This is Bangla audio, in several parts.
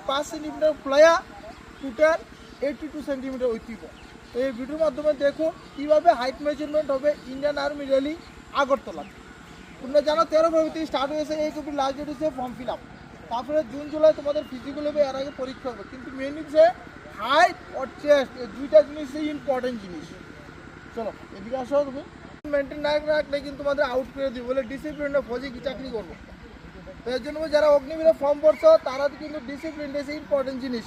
5 সেন্টিমিটার প্লায়া টোটাল 82 সেন্টিমিটার হইতিব। তো এই ভিডিওর মাধ্যমে দেখুন কীভাবে হাইট মেজারমেন্ট হবে ইন্ডিয়ান আর্মি র্যালি আগরতলা। তোমরা জানো 13 ফেব্রুয়ারি স্টার্ট হয়েছে, এই কপি লাস্ট ডেট হচ্ছে ফর্ম ফিল আপ। তারপরে জুন জুলাই তোমাদের ফিজিক্যাল হবে, এর আগে পরীক্ষা হবে। কিন্তু মেন হচ্ছে হাইট আর চেস্ট, এই দুইটা জিনিস ইম্পর্টেন্ট জিনিস। চলো এদিকে আসো। তুমি মেনটেন না রাখলে কিন্তু তোমাদের আউট করে দিই, বলে ডিসিপ্লিনে ফৌজি কি চাকরি করবো। তো এর জন্য যারা অগ্নিবীরে ফর্ম ভরছো তারা কিন্তু ডিসিপ্লিন এসে ইম্পর্টেন্ট জিনিস।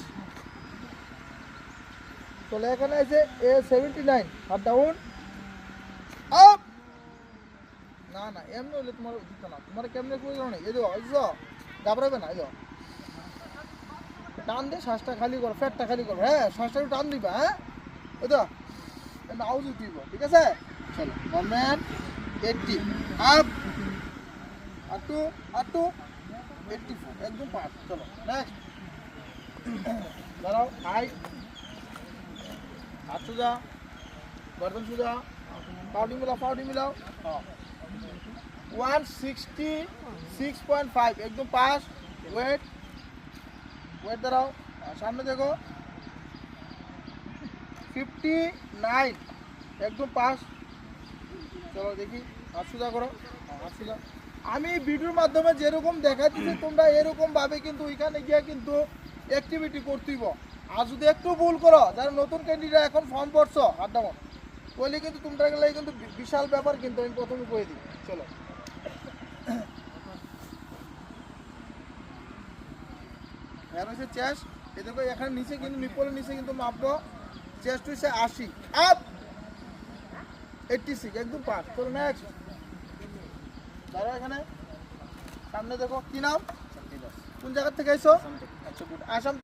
চলো এখানে আছে A79 হাত ডাউন আপ। না না এমনি হলে তোমার দিত না, তোমার কেমনে প্রয়োজন নেই। এই যে ঘাবড়াবে না, এই যে টান দিয়ে শ্বাসটা খালি করো, ফ্যাটটা খালি করো। হ্যাঁ শ্বাসটা একটু টান দিবা। হ্যাঁ ওই তো আউজ দিব, ঠিক আছে। চলো গভর্নমেন্ট 80 আপ আর টু 84 একদম পাস। চলো নেক্সট দাঁড়াও। হাইট হাত সোজা, গর্দন সোজা, পাউডি মিলাও। 166.5 একদম পাস। ওয়েট দাঁড়াও, সামনে দেখো। 59 একদম পাস। চলো দেখি হাত সোজা করো, হাত সোজা। আমি ভিডিওর মাধ্যমে যেরকম দেখাচ্ছি তোমরা এরকম ভাবে কিন্তু ওইখানে গিয়ে কিন্তু অ্যাক্টিভিটি করতেইব। আর যদি একটু ভুল করো, যারা নতুন ক্যান্ডিডেট এখন ফর্ম পড়ছো হাত ডাউন, বলে কিন্তু তোমরা গেলে কিন্তু বিশাল ব্যাপার কিন্তু আমি প্রথমে কয়ে দিই। চলো এর হচ্ছে চেস্ট, এ দেখো এখানে নিচে কিন্তু নিপলের নিচে কিন্তু মাপবো। চেস্ট হচ্ছে 80 আপ 86 একদম পাস। চলো নেক্সট দাঁড়াও, এখানে সামনে দেখো। কি নাম, কোন জায়গা থেকে আইছো? আচ্ছা গুড, আসাম।